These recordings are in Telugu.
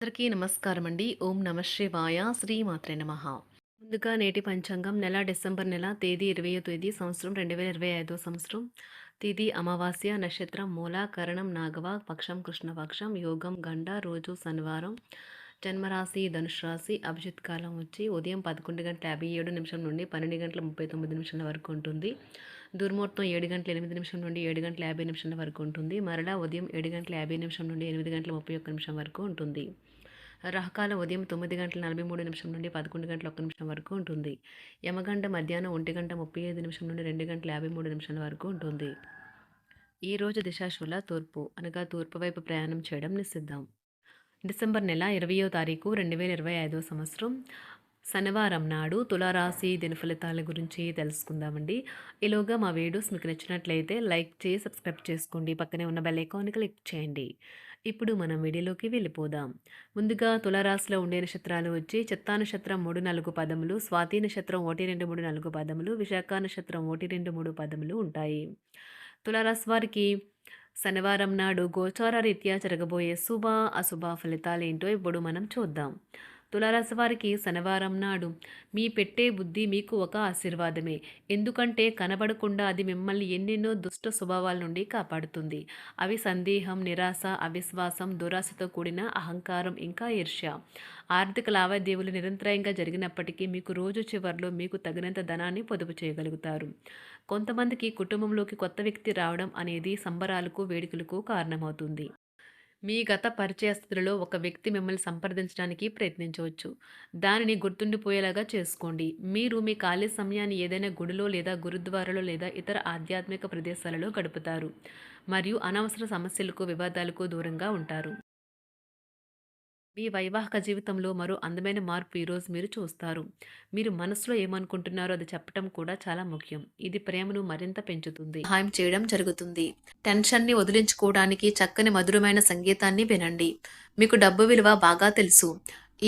అందరికీ నమస్కారం అండి. ఓం నమ శివాయ. శ్రీమాత్రే నమః. ముందుగా నేటి పంచాంగం డిసెంబర్ నెల తేదీ 20వ తేదీ సంవత్సరం 2025 సంవత్సరం. తిథి అమావాస్య, నక్షత్రం మూల, కరణం నాగవ, పక్షం కృష్ణపక్షం, యోగం గండ, రోజు శనివారం. జన్మరాశి ధనుసు రాశి. అభిజిత్ కాలం వచ్చి ఉదయం 11:57 నుండి 12:39 వరకు ఉంటుంది. దుర్ముహూర్తం 7:08 నుండి 7:50 వరకు ఉంటుంది. మరలా ఉదయం 7:50 నుండి 8:31 వరకు ఉంటుంది. రాహుకాలం ఉదయం 9:43 నుండి 11:01 వరకు ఉంటుంది. యమగంట మధ్యాహ్నం 1:35 నుండి 2:53 వరకు ఉంటుంది. ఈరోజు దిశాశూల తూర్పు అనగా తూర్పు వైపు ప్రయాణం చేయడం నిషిద్ధం. డిసెంబర్ నెల 20వ తారీఖు 2025 సంవత్సరం శనివారం నాడు తులారాశి దిన ఫలితాల గురించి తెలుసుకుందామండి. ఈలోగా మా వీడియోస్ మీకు నచ్చినట్లయితే లైక్ చేసి సబ్స్క్రైబ్ చేసుకోండి. పక్కనే ఉన్న బెల్ ఐకాన్ని క్లిక్ చేయండి. ఇప్పుడు మనం వీడియోలోకి వెళ్ళిపోదాం. ముందుగా తులారాశిలో ఉండే నక్షత్రాలు వచ్చి చిత్తా నక్షత్రం 3, 4 పదములు, స్వాతి నక్షత్రం 1, 2, 3, 4 పదములు, విశాఖ నక్షత్రం 1, 2, 3 పదములు ఉంటాయి. తులారాశి వారికి శనివారం నాడు గోచార రీత్యా జరగబోయే శుభ అశుభ ఫలితాలేంటో ఇప్పుడు మనం చూద్దాం. తులారాశి వారికి శనివారం నాడు మీ పెట్టే బుద్ధి మీకు ఒక ఆశీర్వాదమే. ఎందుకంటే కనబడకుండా అది మిమ్మల్ని ఎన్నెన్నో దుష్ట స్వభావాల నుండి కాపాడుతుంది. అవి సందేహం, నిరాశ, అవిశ్వాసం, దురాశతో కూడిన అహంకారం, ఇంకా ఈర్ష్య. ఆర్థిక లావాదేవీలు నిరంతరాయంగా జరిగినప్పటికీ మీకు రోజు చివరిలో మీకు తగినంత ధనాన్ని పొదుపు చేయగలుగుతారు. కొంతమందికి కుటుంబంలోకి కొత్త వ్యక్తి రావడం అనేది సంబరాలకు, వేడుకలకు కారణమవుతుంది. మీ గత పరిచయస్తులలో ఒక వ్యక్తి మిమ్మల్ని సంప్రదించడానికి ప్రయత్నించవచ్చు. దానిని గుర్తుండిపోయేలాగా చేసుకోండి. మీరు మీ ఖాళీ సమయాన్ని ఏదైనా గుడిలో లేదా గురుద్వారాలో లేదా ఇతర ఆధ్యాత్మిక ప్రదేశాలలో గడుపుతారు మరియు అనవసర సమస్యలకు, వివాదాలకు దూరంగా ఉంటారు. మీ వైవాహిక జీవితంలో మరో అందమైన మార్పు ఈరోజు మీరు చూస్తారు. మీరు మనసులో ఏమనుకుంటున్నారో అది చెప్పటం కూడా చాలా ముఖ్యం. ఇది ప్రేమను మరింత పెంచుతుంది. సహాయం చేయడం జరుగుతుంది. టెన్షన్ని వదిలించుకోవడానికి చక్కని మధురమైన సంగీతాన్ని వినండి. మీకు డబ్బు విలువ బాగా తెలుసు.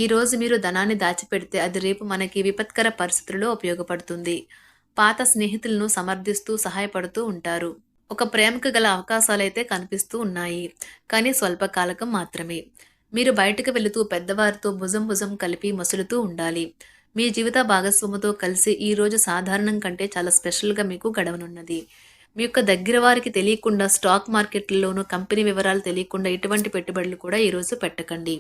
ఈ రోజు మీరు ధనాన్ని దాచిపెడితే అది రేపు మనకి విపత్కర పరిస్థితుల్లో ఉపయోగపడుతుంది. పాత స్నేహితులను సమర్థిస్తూ సహాయపడుతూ ఉంటారు. ఒక ప్రేమకు గల అవకాశాలైతే కనిపిస్తూ ఉన్నాయి, కానీ స్వల్పకాలకం మాత్రమే. మీరు బయటకు వెళుతూ పెద్దవారితో భుజం భుజం కలిపి మసులుతూ ఉండాలి. మీ జీవిత భాగస్వామితో కలిసి ఈరోజు సాధారణం కంటే చాలా స్పెషల్గా మీకు గడవనున్నది. మీ యొక్క దగ్గర వారికి తెలియకుండా స్టాక్ మార్కెట్లలోనూ కంపెనీ వివరాలు తెలియకుండా ఎటువంటి పెట్టుబడులు కూడా ఈరోజు పెట్టకండి.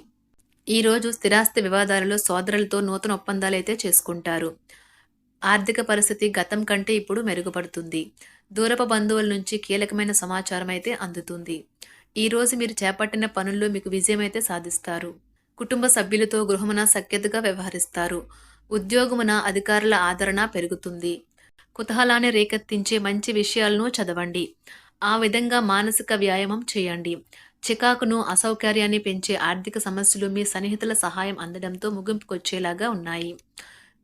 ఈరోజు స్థిరాస్తి వివాదాలలో సోదరులతో నూతన ఒప్పందాలు అయితే చేసుకుంటారు. ఆర్థిక పరిస్థితి గతం కంటే ఇప్పుడు మెరుగుపడుతుంది. దూరపు బంధువుల నుంచి కీలకమైన సమాచారం అయితే అందుతుంది. ఈరోజు మీరు చేపట్టిన పనుల్లో మీకు విజయమైతే సాధిస్తారు. కుటుంబ సభ్యులతో గృహమున సఖ్యతగా వ్యవహరిస్తారు. ఉద్యోగమున అధికారుల ఆదరణ పెరుగుతుంది. కుతూహలాన్ని రేకెత్తించే మంచి విషయాలను చదవండి. ఆ విధంగా మానసిక వ్యాయామం చేయండి. చికాకును, అసౌకర్యాన్ని పెంచే ఆర్థిక సమస్యలు మీ సన్నిహితుల సహాయం అందడంతో ముగింపుకొచ్చేలాగా ఉన్నాయి.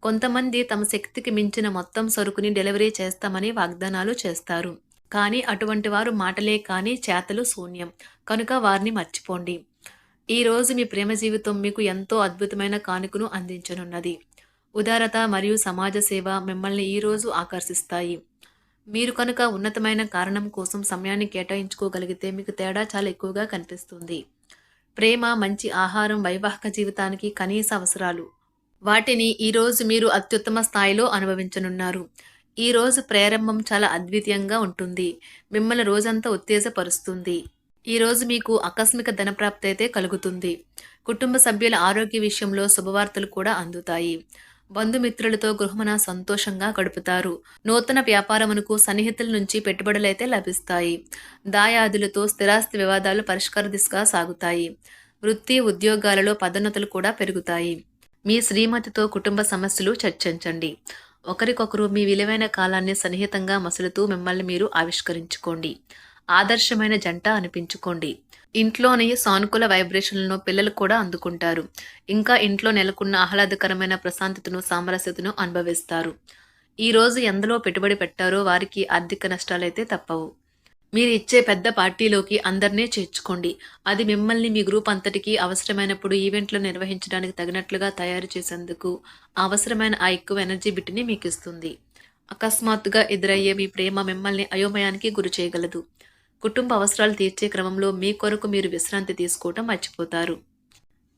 కొంతమంది తమ శక్తికి మించిన మొత్తం సరుకుని డెలివరీ చేస్తామని వాగ్దానాలు చేస్తారు. కానీ అటువంటి వారు మాటలే కానీ చేతలు శూన్యం. కనుక వారిని మర్చిపోండి. ఈరోజు మీ ప్రేమ జీవితం మీకు ఎంతో అద్భుతమైన కానుకను అందించనున్నది. ఉదారత మరియు సమాజ సేవ మిమ్మల్ని ఈరోజు ఆకర్షిస్తాయి. మీరు కనుక ఉన్నతమైన కారణం కోసం సమయాన్ని కేటాయించుకోగలిగితే మీకు తేడా చాలా ఎక్కువగా కనిపిస్తుంది. ప్రేమ, మంచి ఆహారం వైవాహిక జీవితానికి కనీస అవసరాలు. వాటిని ఈరోజు మీరు అత్యుత్తమ స్థాయిలో అనుభవించనున్నారు. ఈ రోజు ప్రారంభం చాలా అద్వితీయంగా ఉంటుంది. మిమ్మల్ని రోజంతా ఉత్తేజపరుస్తుంది. ఈరోజు మీకు ఆకస్మిక ధనప్రాప్తి అయితే కలుగుతుంది. కుటుంబ సభ్యుల ఆరోగ్య విషయంలో శుభవార్తలు కూడా అందుతాయి. బంధుమిత్రులతో గృహమున సంతోషంగా గడుపుతారు. నూతన వ్యాపారమునకు సన్నిహితుల నుంచి పెట్టుబడులైతే లభిస్తాయి. దాయాదులతో స్థిరాస్తి వివాదాలు పరిష్కార దిశగా సాగుతాయి. వృత్తి, ఉద్యోగాలలో పదోన్నతులు కూడా పెరుగుతాయి. మీ శ్రీమతితో కుటుంబ సమస్యలు చర్చించండి. ఒకరికొకరు మీ విలువైన కాలాన్ని సన్నిహితంగా మసులుతూ మిమ్మల్ని మీరు ఆవిష్కరించుకోండి. ఆదర్శమైన జంట అనిపించుకోండి. ఇంట్లోని సానుకూల వైబ్రేషన్లను పిల్లలు కూడా అందుకుంటారు. ఇంకా ఇంట్లో నెలకొన్న ఆహ్లాదకరమైన ప్రశాంతతను, సామరస్యతను అనుభవిస్తారు. ఈ రోజు ఎందులో పెట్టుబడి పెట్టారో వారికి ఆర్థిక నష్టాలైతే తప్పవు. మీరు ఇచ్చే పెద్ద పార్టీలోకి అందరినీ చేర్చుకోండి. అది మిమ్మల్ని మీ గ్రూప్ అంతటికీ అవసరమైనప్పుడు ఈవెంట్లు నిర్వహించడానికి తగినట్లుగా తయారు చేసేందుకు అవసరమైన ఆ ఎక్కువ ఎనర్జీ బిట్ని మీకు ఇస్తుంది. అకస్మాత్తుగా ఎదురయ్యే మీ ప్రేమ మిమ్మల్ని అయోమయానికి గురి చేయగలదు. కుటుంబ అవసరాలు తీర్చే క్రమంలో మీ కొరకు మీరు విశ్రాంతి తీసుకోవటం మర్చిపోతారు.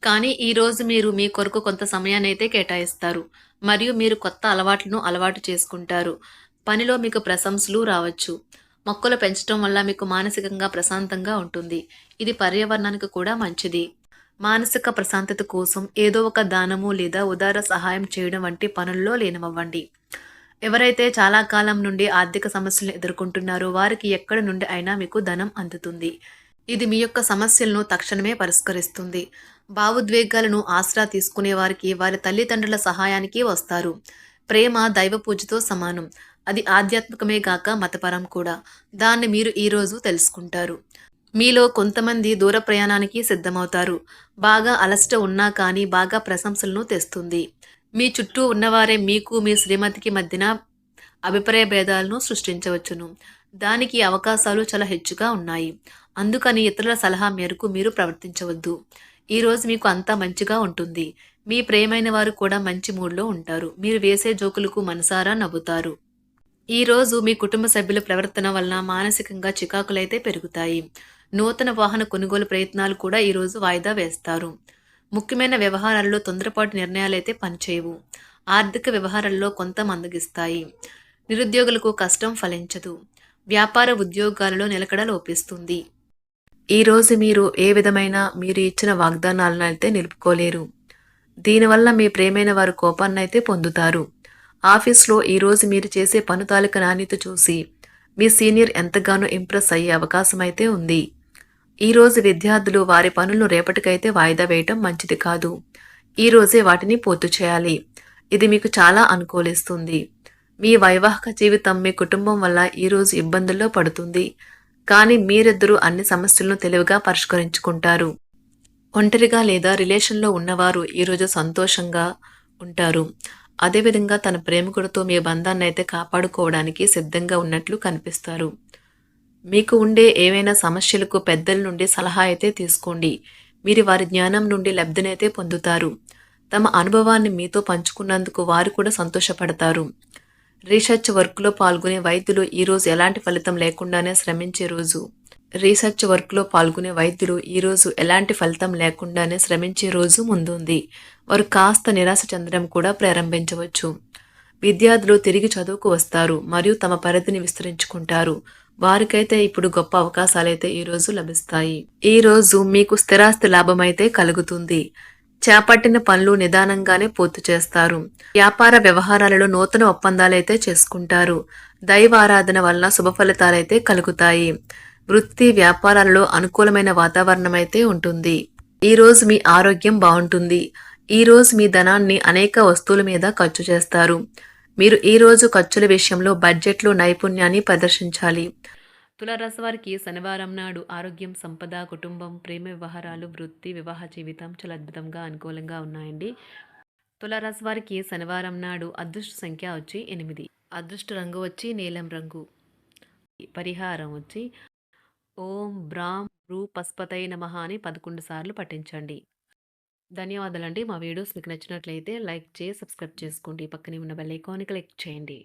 కానీ ఈరోజు మీరు మీ కొరకు కొంత సమయాన్నైతే కేటాయిస్తారు. మరియు మీరు కొత్త అలవాట్లను అలవాటు చేసుకుంటారు. పనిలో మీకు ప్రశంసలు రావచ్చు. మొక్కలు పెంచడం వల్ల మీకు మానసికంగా ప్రశాంతంగా ఉంటుంది. ఇది పర్యావరణానికి కూడా మంచిది. మానసిక ప్రశాంతత కోసం ఏదో ఒక దానము లేదా ఉదార సహాయం చేయడం వంటి పనుల్లో లీనమవ్వండి. ఎవరైతే చాలా కాలం నుండి ఆర్థిక సమస్యలను ఎదుర్కొంటున్నారో వారికి ఎక్కడి నుండి అయినా మీకు ధనం అందుతుంది. ఇది మీ యొక్క సమస్యలను తక్షణమే పరిష్కరిస్తుంది. భావోద్వేగాలను ఆసరా తీసుకునే వారికి వారి తల్లిదండ్రుల సహాయానికి వస్తారు. ప్రేమ దైవ పూజతో సమానం. అది ఆధ్యాత్మికమే గాక మతపరం కూడా. దాన్ని మీరు ఈరోజు తెలుసుకుంటారు. మీలో కొంతమంది దూర ప్రయాణానికి సిద్ధమవుతారు. బాగా అలసట ఉన్నా కానీ బాగా ప్రశంసలను తెస్తుంది. మీ చుట్టూ ఉన్నవారే మీకు మీ శ్రీమతికి మధ్యన అభిప్రాయ భేదాలను సృష్టించవచ్చును. దానికి అవకాశాలు చాలా హెచ్చుగా ఉన్నాయి. అందుకని ఇతరుల సలహా మేరకు మీరు ప్రవర్తించవద్దు. ఈరోజు మీకు అంతా మంచిగా ఉంటుంది. మీ ప్రియమైన వారు కూడా మంచి మూడ్లో ఉంటారు. మీరు వేసే జోకులకు మనసారా నవ్వుతారు. ఈరోజు మీ కుటుంబ సభ్యుల ప్రవర్తన వలన మానసికంగా చికాకులైతే పెరుగుతాయి. నూతన వాహన కొనుగోలు ప్రయత్నాలు కూడా ఈరోజు వాయిదా వేస్తారు. ముఖ్యమైన వ్యవహారాల్లో తొందరపాటు నిర్ణయాలైతే పనిచేయవు. ఆర్థిక వ్యవహారాల్లో కొంత మందగిస్తాయి. నిరుద్యోగులకు కష్టం ఫలించదు. వ్యాపార ఉద్యోగాలలో నిలకడ లోపిస్తుంది. ఈరోజు మీరు ఏ విధమైన మీరు ఇచ్చిన వాగ్దానాలను అయితే నిలుపుకోలేరు. దీనివల్ల మీ ప్రేమైన వారు కోపాన్నైతే పొందుతారు. ఆఫీస్లో ఈరోజు మీరు చేసే పను తాలూక నాణ్యత చూసి మీ సీనియర్ ఎంతగానో ఇంప్రెస్ అయ్యే అవకాశం అయితే ఉంది. ఈరోజు విద్యార్థులు వారి పనులను రేపటికైతే వాయిదా వేయటం మంచిది కాదు. ఈరోజే వాటిని పూర్తి చేయాలి. ఇది మీకు చాలా అనుకూలిస్తుంది. మీ వైవాహిక జీవితం మీ కుటుంబం వల్ల ఈరోజు ఇబ్బందుల్లో పడుతుంది. కానీ మీరిద్దరూ అన్ని సమస్యలను తెలివిగా పరిష్కరించుకుంటారు. ఒంటరిగా లేదా రిలేషన్లో ఉన్నవారు ఈరోజు సంతోషంగా ఉంటారు. అదేవిధంగా తన ప్రేమికుడితో మీ బంధాన్ని అయితే కాపాడుకోవడానికి సిద్ధంగా ఉన్నట్లు కనిపిస్తారు. మీకు ఉండే ఏవైనా సమస్యలకు పెద్దల నుండి సలహా అయితే తీసుకోండి. మీరు వారి జ్ఞానం నుండి లబ్ధినైతే పొందుతారు. తమ అనుభవాన్ని మీతో పంచుకున్నందుకు వారు కూడా సంతోషపడతారు. రీసెర్చ్ వర్క్లో పాల్గొనే వైద్యులు ఈరోజు ఎలాంటి ఫలితం లేకుండానే శ్రమించే రోజు. రీసెర్చ్ వర్క్లో పాల్గొనే వైద్యులు ఈరోజు ఎలాంటి ఫలితం లేకుండానే శ్రమించే రోజు ముందుంది. వారు కాస్త నిరాశ చెందడం కూడా ప్రారంభించవచ్చు. విద్యార్థులు తిరిగి చదువుకు వస్తారు మరియు తమ పరిధిని విస్తరించుకుంటారు. వారికైతే ఇప్పుడు గొప్ప అవకాశాలైతే ఈరోజు లభిస్తాయి. ఈరోజు మీకు స్థిరాస్తి లాభమైతే కలుగుతుంది. చేపట్టిన పనులు నిదానంగానే పూర్తి చేస్తారు. వ్యాపార వ్యవహారాలలో నూతన ఒప్పందాలైతే చేసుకుంటారు. దైవ ఆరాధన వలన శుభ ఫలితాలైతే కలుగుతాయి. వృత్తి వ్యాపారాలలో అనుకూలమైన వాతావరణం అయితే ఉంటుంది. ఈరోజు మీ ఆరోగ్యం బాగుంటుంది. ఈరోజు మీ ధనాన్ని అనేక వస్తువుల మీద ఖర్చు చేస్తారు. మీరు ఈరోజు ఖర్చుల విషయంలో బడ్జెట్లో నైపుణ్యాన్ని ప్రదర్శించాలి. తులారాశి వారికి శనివారం నాడు ఆరోగ్యం, సంపద, కుటుంబం, ప్రేమ వ్యవహారాలు, వృత్తి, వివాహ జీవితం చాలా అద్భుతంగా అనుకూలంగా ఉన్నాయండి. తులారాశి వారికి శనివారం నాడు అదృష్ట సంఖ్య వచ్చి 8. అదృష్ట రంగు వచ్చి నీలం రంగు. పరిహారం వచ్చి ఓం బ్రాం రూ పస్పతై నమః అని 11 సార్లు పఠించండి. ధన్యవాదాలండి. మా వీడియోస్ మీకు నచ్చినట్లయితే లైక్ చేసి సబ్స్క్రైబ్ చేసుకోండి. పక్కనే ఉన్న బెల్ ఐకాన్ని క్లిక్ చేయండి.